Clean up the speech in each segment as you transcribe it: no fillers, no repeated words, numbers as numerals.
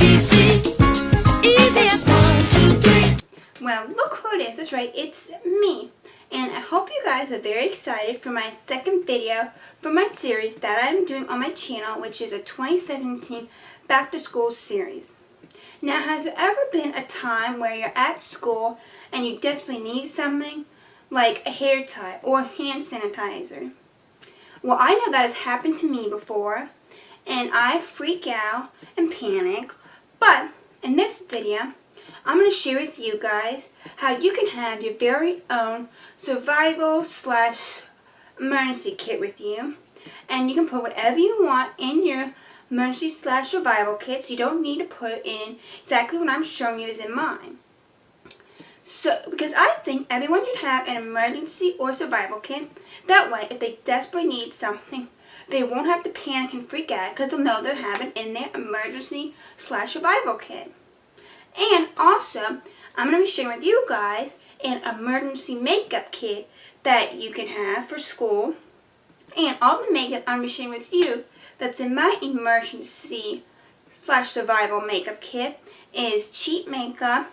ABC. Easy as 1, 2, 3. Well, look who it is. That's right, it's me. And I hope you guys are very excited for my second video for my series that I'm doing on my channel, which is a 2017 Back to School series. Now, has there ever been a time where you're at school and you desperately need something like a hair tie or hand sanitizer? Well, I know that has happened to me before, and I freak out and panic, but in this video, I'm going to share with you guys how you can have your very own survival/emergency kit with you, and you can put whatever you want in your emergency/survival kit, so you don't need to put in exactly what I'm showing you is in mine. So, because I think everyone should have an emergency or survival kit. That way, if they desperately need something, they won't have to panic and freak out because they'll know they'll have it in their emergency/survival kit. And also, I'm going to be sharing with you guys an emergency makeup kit that you can have for school. And all the makeup I'm going to be sharing with you that's in my emergency/survival makeup kit is cheap makeup,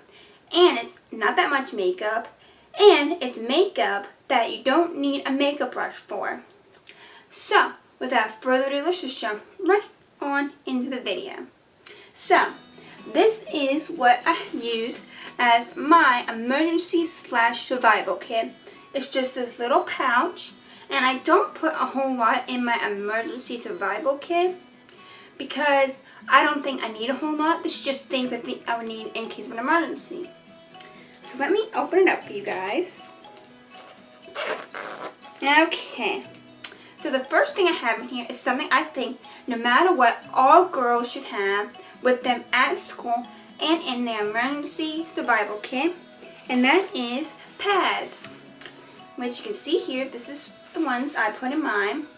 and it's not that much makeup, and it's makeup that you don't need a makeup brush for. So, without further ado, let's just jump right on into the video. So, this is what I use as my emergency/survival kit. It's just this little pouch, and I don't put a whole lot in my emergency survival kit because I don't think I need a whole lot. This is just things I think I would need in case of an emergency. So let me open it up for you guys. Okay. So the first thing I have in here is something I think no matter what, all girls should have with them at school and in their emergency survival kit, and that is pads. Which you can see here, this is the ones I put in mine.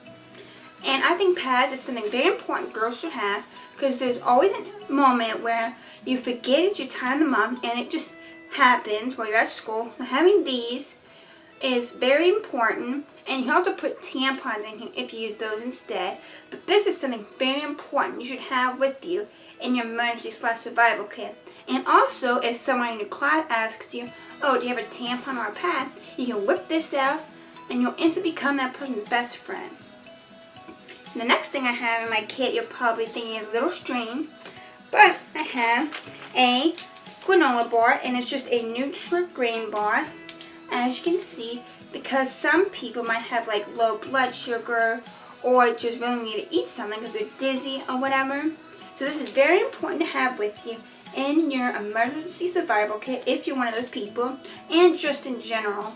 And I think pads is something very important girls should have because there's always a moment where you forget it's your time of the month and it just happens while you're at school. So having these is very important, and you can also put tampons in here if you use those instead. But this is something very important you should have with you in your emergency/survival kit. And also, if someone in your class asks you, oh, do you have a tampon or a pad, you can whip this out and you'll instantly become that person's best friend. And the next thing I have in my kit, you're probably thinking is a little strange, but I have a granola bar, and it's just a Nutri-Grain bar, as you can see, because some people might have like low blood sugar or just really need to eat something because they're dizzy or whatever. So this is very important to have with you in your emergency survival kit if you're one of those people, and just in general.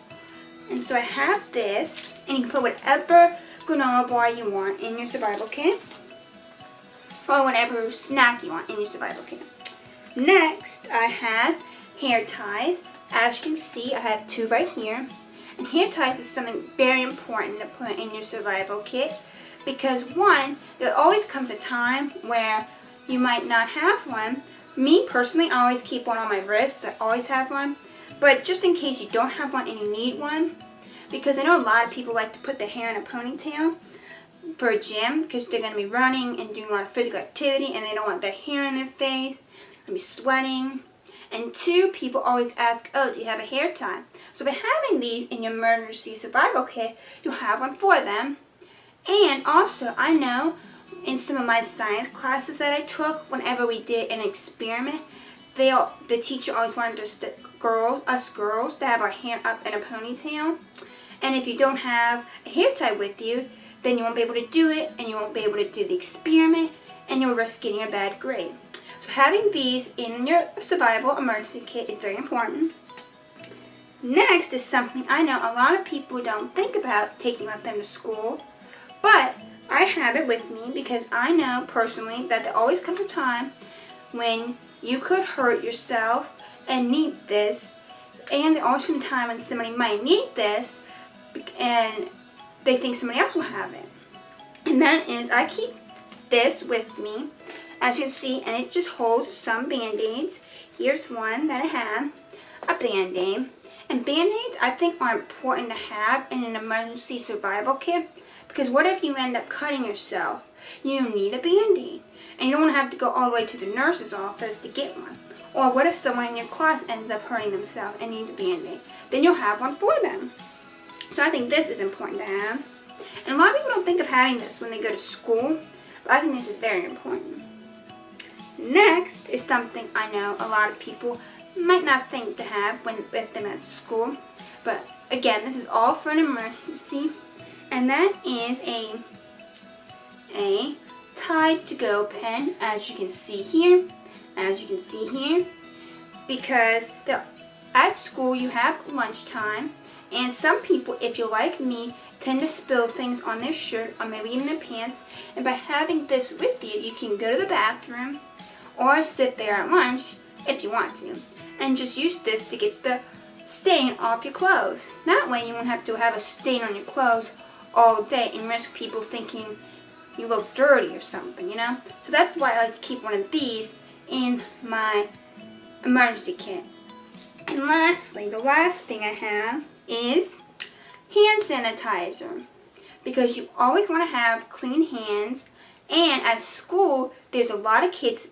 And so I have this, and you can put whatever granola bar you want in your survival kit, or whatever snack you want in your survival kit. Next, I have hair ties. As you can see, I have two right here. And hair ties is something very important to put in your survival kit because, one, there always comes a time where you might not have one. Me, personally, I always keep one on my wrist. I always have one. But just in case you don't have one and you need one, because I know a lot of people like to put their hair in a ponytail for a gym because they're going to be running and doing a lot of physical activity and they don't want their hair in their face. They'll be sweating. And two, people always ask, oh, do you have a hair tie? So by having these in your emergency survival kit, you'll have one for them. And also, I know in some of my science classes that I took, whenever we did an experiment, the teacher always wanted us girls to have our hair up in a ponytail. And if you don't have a hair tie with you, then you won't be able to do it, and you won't be able to do the experiment, and you'll risk getting a bad grade. So having these in your survival emergency kit is very important. Next is something I know a lot of people don't think about taking with them to school, but I have it with me because I know personally that there always comes a time when you could hurt yourself and need this, and there always comes a time when somebody might need this and they think somebody else will have it. And that is, I keep this with me, as you can see, and it just holds some Band-Aids. Here's one that I have, a Band-Aid. And Band-Aids, I think, are important to have in an emergency survival kit because what if you end up cutting yourself? You need a Band-Aid. and you don't want to have to go all the way to the nurse's office to get one. Or what if someone in your class ends up hurting themselves and needs a Band-Aid? Then you'll have one for them. So I think this is important to have. And a lot of people don't think of having this when they go to school, but I think this is very important. Next is something I know a lot of people might not think to have with them at school. But again, this is all for an emergency. And that is a Tide to Go pen, as you can see here. Because at school you have lunchtime, and some people, if you're like me, tend to spill things on their shirt or maybe even their pants. And by having this with you, you can go to the bathroom or sit there at lunch if you want to, and just use this to get the stain off your clothes. That way you won't have to have a stain on your clothes all day and risk people thinking you look dirty or something, you know? So that's why I like to keep one of these in my emergency kit. And lastly, the last thing I have is hand sanitizer, because you always want to have clean hands, and at school there's a lot of kids,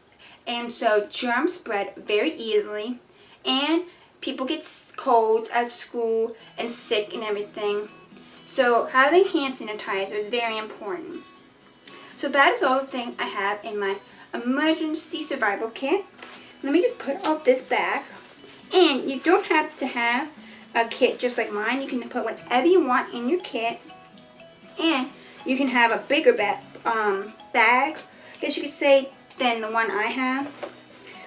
and so germs spread very easily, and people get colds at school and sick and everything. So having hand sanitizer is very important. So that is all the things I have in my emergency survival kit. Let me just put all this back. And you don't have to have a kit just like mine. You can put whatever you want in your kit. And you can have a bigger bag, I guess you could say, than the one I have.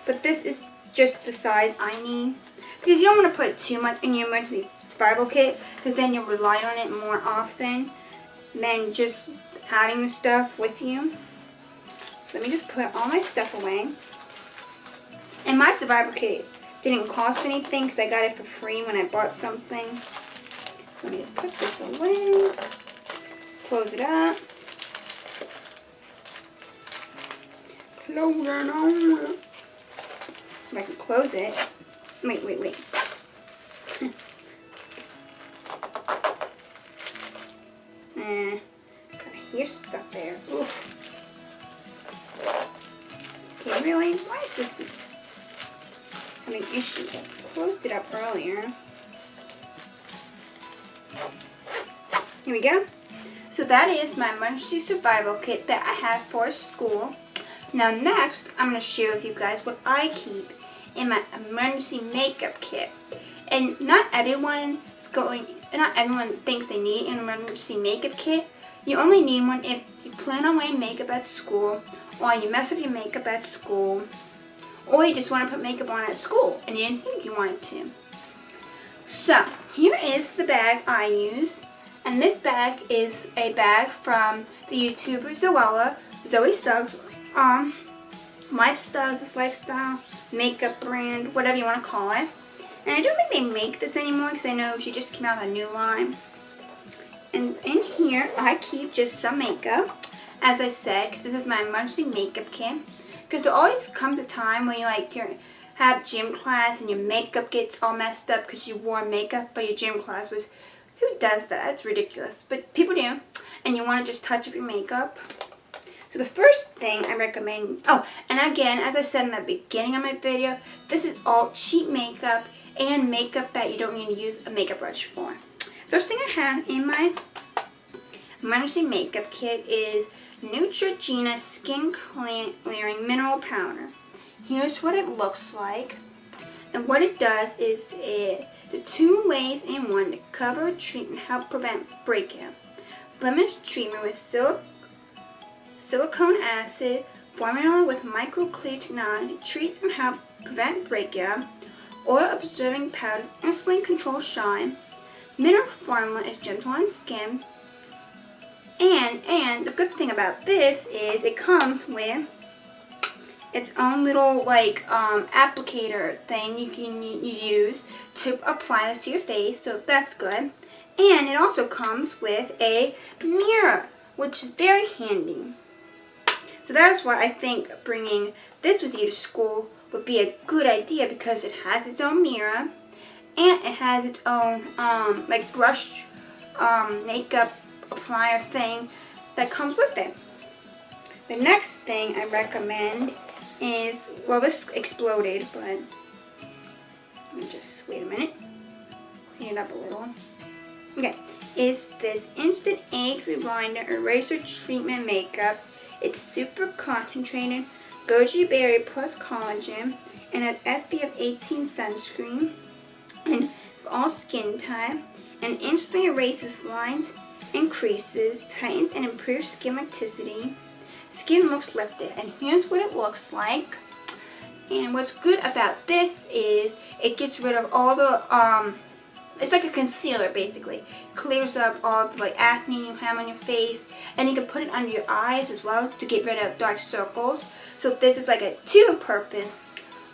But this is just the size I need. Because you don't want to put too much in your emergency survival kit, because then you'll rely on it more often than just having the stuff with you. So let me just put all my stuff away. And my survival kit didn't cost anything because I got it for free when I bought something. So let me just put this away. Close it up. Close it on. If I can close it. Wait. Gotta hear stuff there. Oof. Okay, really? Why is this having issues? I closed it up earlier. Here we go. So that is my emergency survival kit that I have for school. Now next, I'm going to share with you guys what I keep in my emergency makeup kit. And not everyone thinks they need an emergency makeup kit. You only need one if you plan on wearing makeup at school, or you mess up your makeup at school, or you just want to put makeup on at school and you didn't think you wanted to. So here is the bag I use, and this bag is a bag from the YouTuber Zoe Suggs, lifestyle makeup brand, whatever you want to call it. And I don't think they make this anymore because I know she just came out with a new line. And in here I keep just some makeup, as I said, because this is my emergency makeup kit. Because there always comes a time when you have gym class and your makeup gets all messed up because you wore makeup, but your gym class was, who does that? It's ridiculous, but people do. And you want to just touch up your makeup. So the first thing I recommend, and again, as I said in the beginning of my video, this is all cheap makeup and makeup that you don't need to use a makeup brush for. First thing I have in my emergency makeup kit is Neutrogena Skin Clearing Mineral Powder. Here's what it looks like. And what it does is the 2 ways in 1 to cover, treat, and help prevent breakout. Blemish treatment with silicone acid, formula with microclear technology, treats and help prevent breakout. Oil absorbing powders instantly control shine. Mineral formula is gentle on skin. And the good thing about this is it comes with its own little applicator thing you can use to apply this to your face, so that's good. And it also comes with a mirror, which is very handy. So that is why I think bringing this with you to school would be a good idea, because it has its own mirror and it has its own brush makeup applier thing that comes with it. The next thing I recommend is, well, this exploded, but let me just wait a minute, clean it up a little. Okay, is this Instant Age Rewinder Eraser Treatment Makeup. It's super concentrated, goji berry plus collagen, and has SPF 18 sunscreen, and for all skin type, and instantly erases lines and creases, tightens and improves skin elasticity. Skin looks lifted, and here's what it looks like. And what's good about this is it gets rid of all the it's like a concealer basically. Clears up all the like acne you have on your face, and you can put it under your eyes as well to get rid of dark circles. So this is like a two-purpose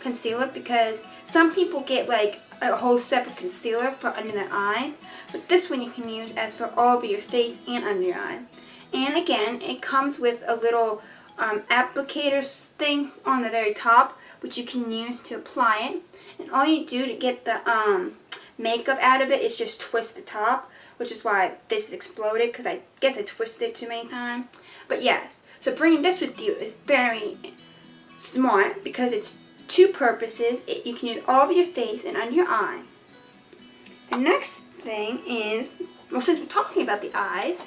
concealer, because some people get like a whole separate concealer for under their eyes, but this one you can use as for all over your face and under your eye. And again, it comes with a little applicator thing on the very top, which you can use to apply it. And all you do to get the makeup out of it is just twist the top, which is why this is exploded, because I guess I twisted it too many times. But yes, so bringing this with you is very smart, because it's two purposes. You can use all over your face and under your eyes. The next thing is, well, since we're talking about the eyes,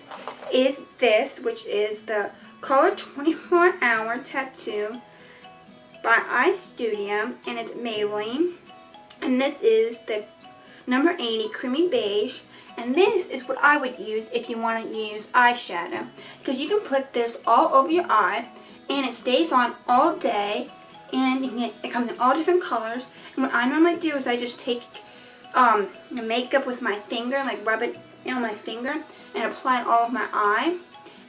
is this, which is the Color 24 Hour Tattoo by Eye Studio, and it's Maybelline. And this is the number 80 Creamy Beige. And this is what I would use if you want to use eyeshadow, because you can put this all over your eye, and it stays on all day, and it comes in all different colors. And what I normally do is I just take the makeup with my finger, like rub it on my finger, and apply it all over my eye,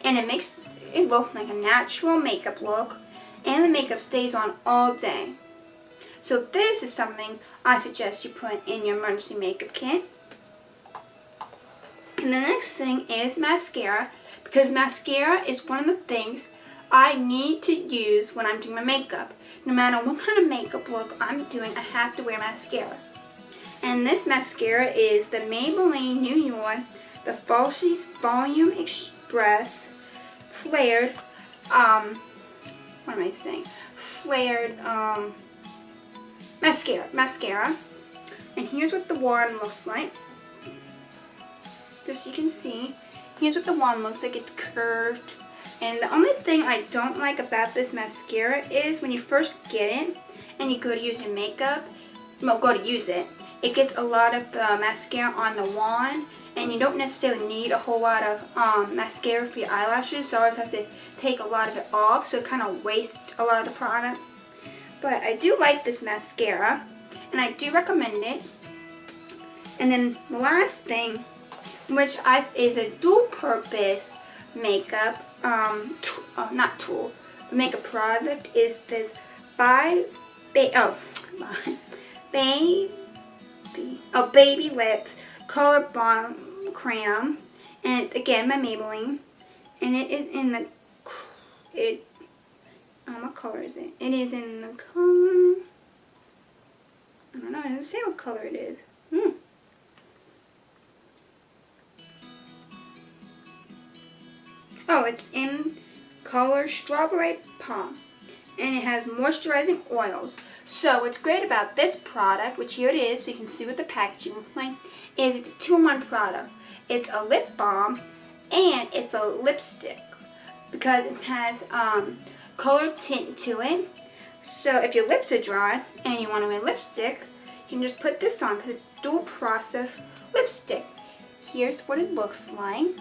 and it makes it look like a natural makeup look, and the makeup stays on all day. So this is something I suggest you put in your emergency makeup kit. And the next thing is mascara, because mascara is one of the things I need to use when I'm doing my makeup. No matter what kind of makeup look I'm doing, I have to wear mascara. And this mascara is the Maybelline New York, the Falsies Volume Express Flared, Flared mascara. And here's what the wand looks like. Just so you can see, here's what the wand looks like. It's curved. And the only thing I don't like about this mascara is when you first get it and you go to use your makeup, it gets a lot of the mascara on the wand, and you don't necessarily need a whole lot of mascara for your eyelashes, so I always have to take a lot of it off, so it kind of wastes a lot of the product. But I do like this mascara, and I do recommend it. And then the last thing, which is a dual-purpose makeup, makeup product, is this Baby Lips Color Bomb Crayon, and it's again by Maybelline, and it is in the what color is it? It is in the color, I don't know, it doesn't say what color it is. Oh, it's in color Strawberry Palm, and it has moisturizing oils. So what's great about this product, which here it is, so you can see what the packaging looks like, is it's a 2-in-1 product. It's a lip balm and it's a lipstick, because it has color tint to it. So if your lips are dry and you want to wear lipstick, you can just put this on, because it's dual process lipstick. Here's what it looks like.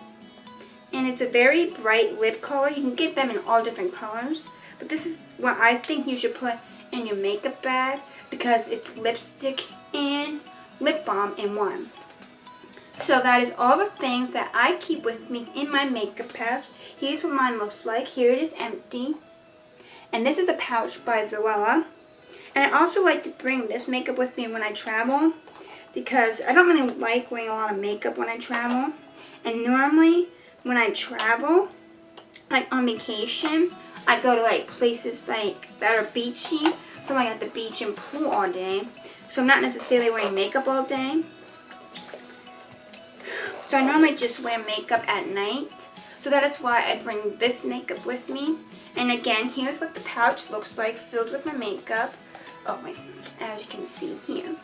And it's a very bright lip color. You can get them in all different colors, but this is what I think you should put in your makeup bag, because it's lipstick and lip balm in one. So that is all the things that I keep with me in my makeup pouch. Here's what mine looks like. Here it is empty. And this is a pouch by Zoella. And I also like to bring this makeup with me when I travel, because I don't really like wearing a lot of makeup when I travel. And normally when I travel, like on vacation, I go to like places like that are beachy, so I'm at the beach and pool all day. So I'm not necessarily wearing makeup all day. So I normally just wear makeup at night. So that is why I bring this makeup with me. And again, here's what the pouch looks like, filled with my makeup. Oh wait, as you can see here.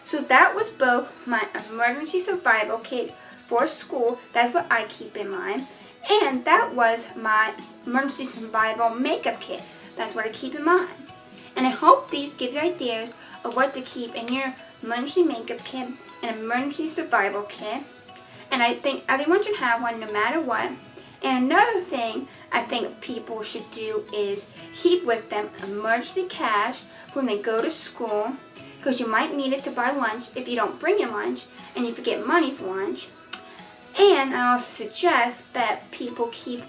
So that was both my emergency survival kit for school, that's what I keep in mind, and that was my emergency survival makeup kit, that's what I keep in mind. And I hope these give you ideas of what to keep in your emergency makeup kit and emergency survival kit. And I think everyone should have one no matter what. And another thing I think people should do is keep with them emergency cash when they go to school, because you might need it to buy lunch if you don't bring your lunch and you forget money for lunch. And I also suggest that people keep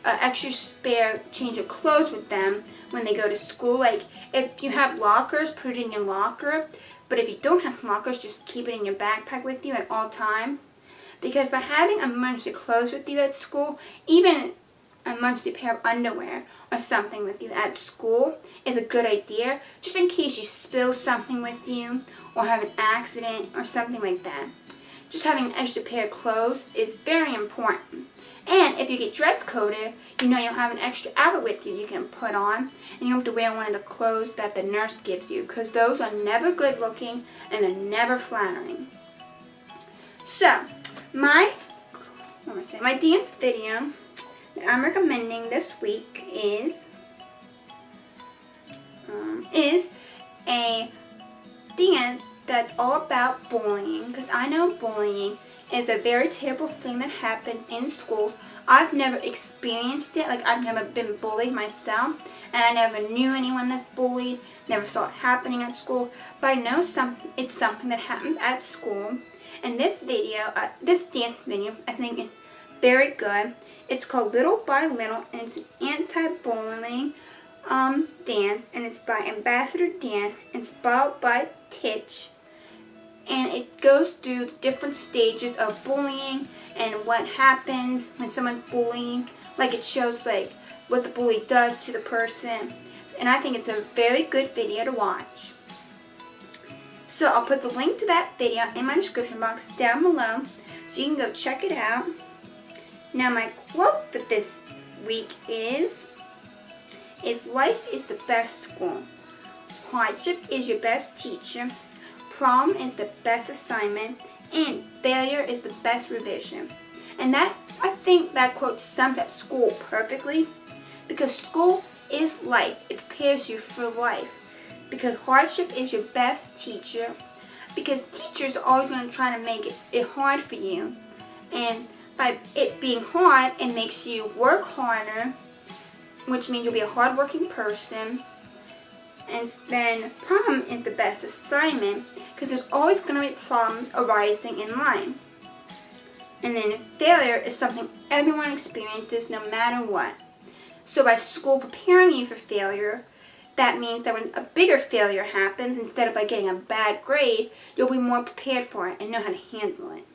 extra spare change of clothes with them when they go to school. Like if you have lockers, put it in your locker. But if you don't have lockers, just keep it in your backpack with you at all time. Because by having emergency clothes with you at school, even an emergency pair of underwear or something with you at school is a good idea, just in case you spill something with you or have an accident or something like that. Just having an extra pair of clothes is very important. And if you get dress coded, you know you'll have an extra outfit with you can put on, and you don't have to wear one of the clothes that the nurse gives you, because those are never good looking and they're never flattering. So, my dance video that I'm recommending this week is a dance that's all about bullying, because I know bullying is a very terrible thing that happens in schools. I've never experienced it, like I've never been bullied myself, and I never knew anyone that's bullied, never saw it happening at school, but I know it's something that happens at school. And this video, this dance video, I think is very good. It's called Little by Little, and it's an anti-bullying dance, and it's by Ambassador Dance, inspired by Titch. And it goes through the different stages of bullying and what happens when someone's bullying. Like it shows like what the bully does to the person. And I think it's a very good video to watch. So I'll put the link to that video in my description box down below so you can go check it out. Now my quote for this week is life is the best school. Hardship is your best teacher. Problem is the best assignment, and failure is the best revision. And I think that quote sums up school perfectly, because school is life. It prepares you for life. Because hardship is your best teacher. Because teachers are always going to try to make it hard for you. And by it being hard, it makes you work harder, which means you'll be a hardworking person. And then problem is the best assignment, because there's always going to be problems arising in life. And then failure is something everyone experiences no matter what. So by school preparing you for failure, that means that when a bigger failure happens, instead of like getting a bad grade, you'll be more prepared for it and know how to handle it.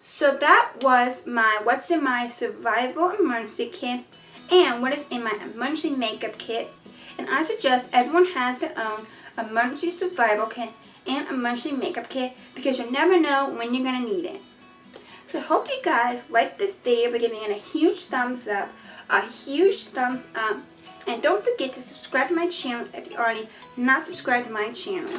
So that was my what's in my survival emergency kit and what is in my emergency makeup kit. And I suggest everyone has their own emergency survival kit and emergency makeup kit, because you'll never know when you're going to need it. So I hope you guys like this video by giving it a huge thumbs up, and don't forget to subscribe to my channel if you're already not subscribed to my channel.